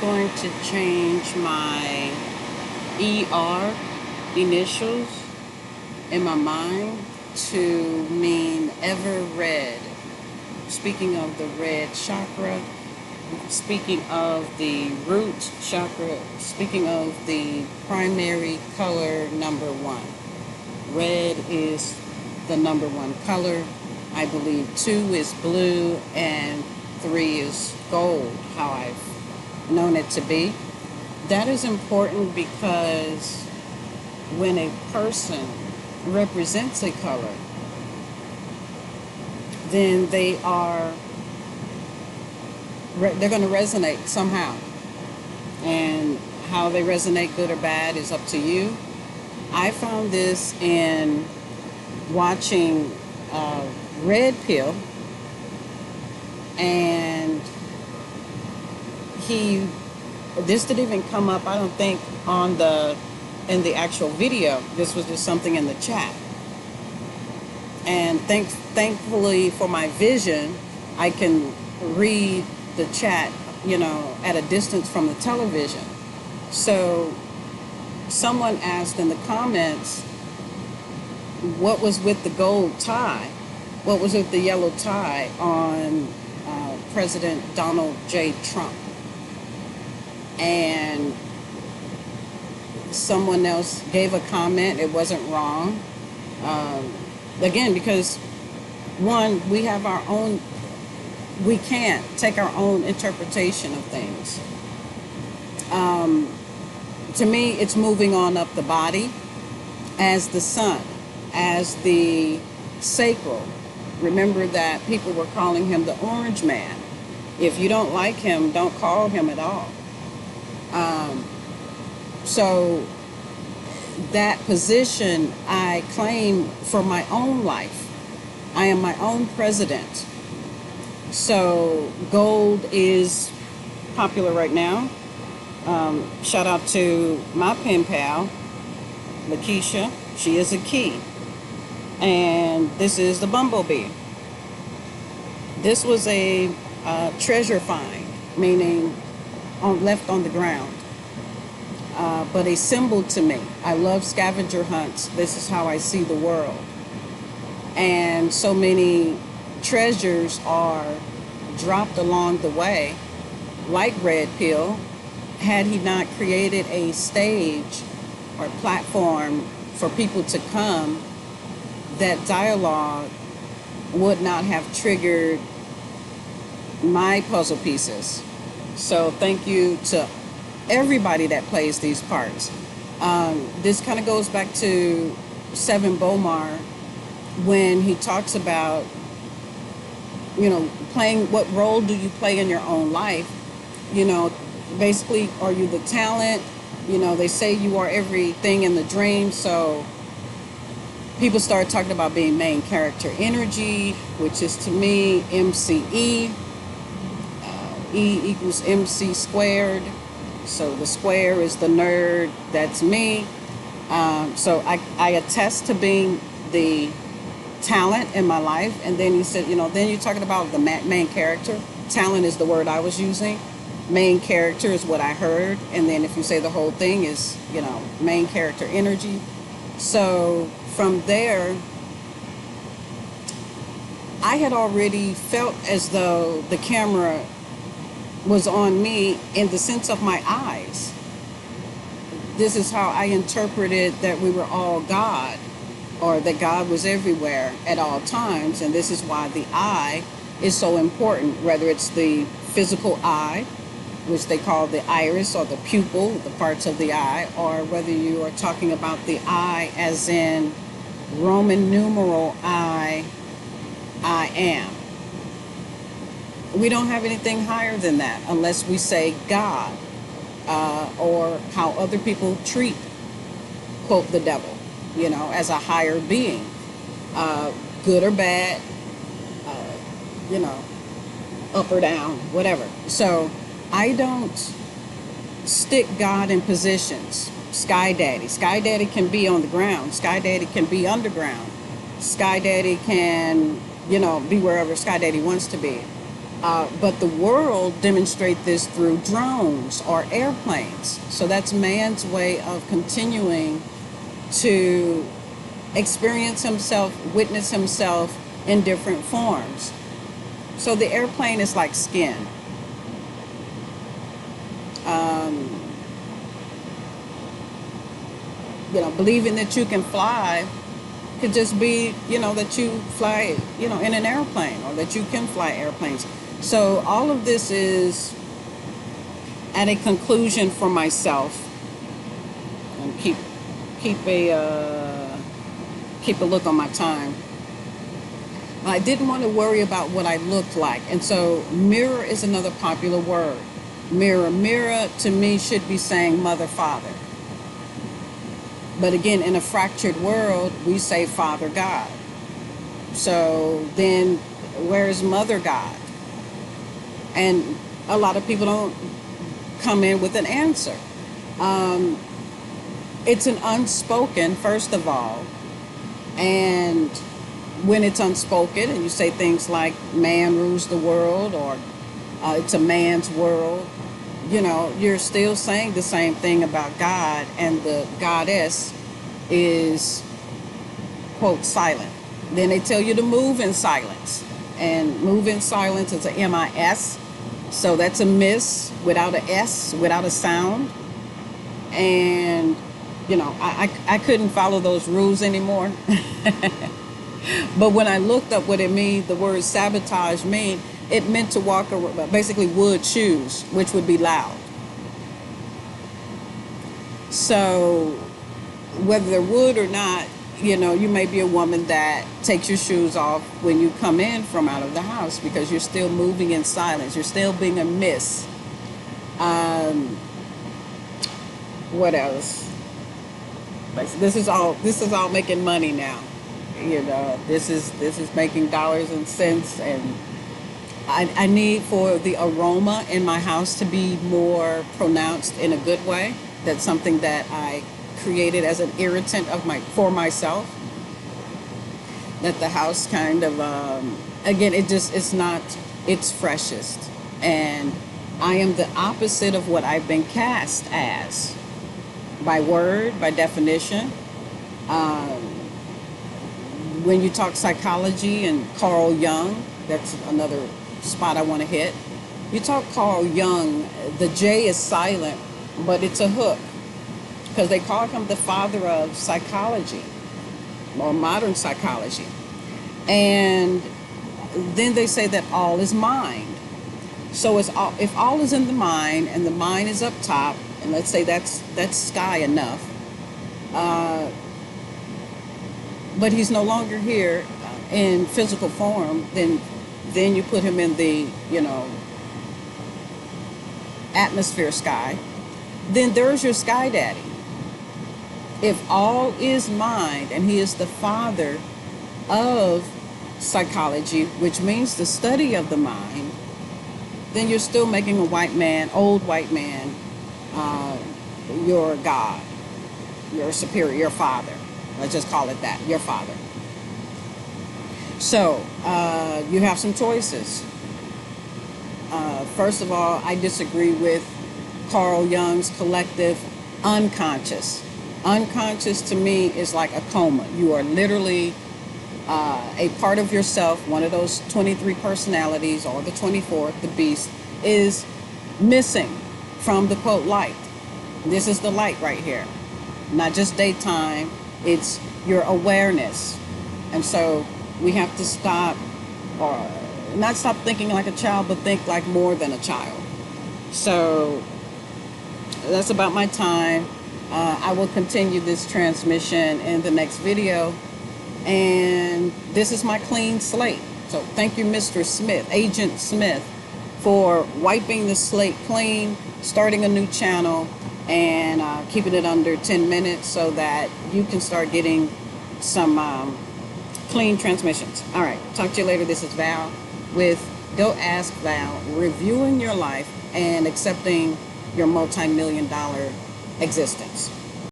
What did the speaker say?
going to change my ER initials in my mind to mean ever red. Speaking of the red chakra, speaking of the root chakra, speaking of the primary color number one. Red is the number one color. I believe 2 is blue and 3 is gold, how I've known it to be. That is important because when a person represents a color, then they're going to resonate somehow. And how they resonate, good or bad, is up to you. I found this in watching Red Pill, and this didn't even come up, I don't think, in the actual video. This was just something in the chat. And thankfully for my vision, I can read the chat, at a distance from the television. So someone asked in the comments, what was with the gold tie? What was with the yellow tie on President Donald J. Trump? And someone else gave a comment. It wasn't wrong. Again, because one, we have our own, we can't take our own interpretation of things. To me, it's moving on up the body as the sun, as the sacral. Remember that people were calling him the Orange Man. If you don't like him, don't call him at all. So that position I claim for my own life. I am my own president. So gold is popular right now. Shout out to my pen pal, Lakeisha. She is a key. And this is the bumblebee. This was a treasure find, meaning left on the ground. But a symbol to me. I love scavenger hunts. This is how I see the world. And so many treasures are dropped along the way, like Red Pill, had he not created a stage or platform for people to come, that dialogue would not have triggered my puzzle pieces. So thank you to everybody that plays these parts. This kind of goes back to Seven Bomar when he talks about, playing, what role do you play in your own life? Basically, are you the talent? They say you are everything in the dream. So people start talking about being main character energy, which is to me MCE. E equals MC squared. So the square is the nerd. That's me. So I attest to being the talent in my life. And then you said, then you're talking about the main character. Talent is the word I was using. Main character is what I heard. And then if you say the whole thing is, main character energy. So from there, I had already felt as though the camera was on me in the sense of my eyes. This is how I interpreted that we were all God, or that God was everywhere at all times. And this is why the eye is so important, whether it's the physical eye, which they call the iris or the pupil, the parts of the eye, or whether you are talking about the eye as in Roman numeral I am. We don't have anything higher than that unless we say God, or how other people treat, quote, the devil, as a higher being, good or bad, up or down, whatever. So I don't stick God in positions. Sky Daddy. Sky Daddy can be on the ground. Sky Daddy can be underground. Sky Daddy can, be wherever Sky Daddy wants to be. But the world demonstrate this through drones or airplanes. So that's man's way of continuing to experience himself, witness himself in different forms. So the airplane is like skin. Believing that you can fly could just be, that you fly, in an airplane, or that you can fly airplanes. So all of this is at a conclusion for myself, and keep a look on my time. I didn't want to worry about what I looked like, and so mirror is another popular word. Mirror to me should be saying mother, father. But again, in a fractured world, we say Father God. So then where is Mother God? And a lot of people don't come in with an answer. It's an unspoken, first of all. And when it's unspoken and you say things like man rules the world, or it's a man's world, you're still saying the same thing about God, and the goddess is, quote, silent. Then they tell you to move in silence, and move in silence is a MIS, so that's a miss without a S, without a sound. And I couldn't follow those rules anymore. But when I looked up what it means, the word sabotage mean, it meant to walk around, basically wood shoes, which would be loud. So whether they're wood or not, you may be a woman that takes your shoes off when you come in from out of the house, because you're still moving in silence. You're still being a miss. What else? This is all making money now. This is making dollars and cents, and I need for the aroma in my house to be more pronounced in a good way. That's something that I created as an irritant for myself. That the house kind of, again, it's not its freshest. And I am the opposite of what I've been cast as. By word, by definition. When you talk psychology and Carl Jung, that's another spot I want to hit. You talk Carl Jung, the J is silent, but it's a hook, because they call him the father of psychology, or modern psychology. And then they say that all is mind. So if all is in the mind, and the mind is up top, and let's say that's sky enough, but he's no longer here in physical form, then you put him in the atmosphere sky. Then there's your sky daddy. If all is mind, and he is the father of psychology, which means the study of the mind, then you're still making a white man, old white man, your God, your superior, your father. Let's just call it that, your father. So you have some choices. First of all, I disagree with Carl Jung's collective unconscious. Unconscious to me is like a coma. You are literally a part of yourself, one of those 23 personalities, or the 24th, the beast, is missing from the, quote, light. This is the light right here. Not just daytime, it's your awareness. And so we have to stop, or not stop thinking like a child, but think like more than a child. So that's about my time. I will continue this transmission in the next video. And this is my clean slate. So thank you, Mr. Smith, Agent Smith, for wiping the slate clean, starting a new channel, and keeping it under 10 minutes so that you can start getting some clean transmissions. All right, talk to you later. This is Val with Go Ask Val, reviewing your life and accepting your multi-million-dollar existence.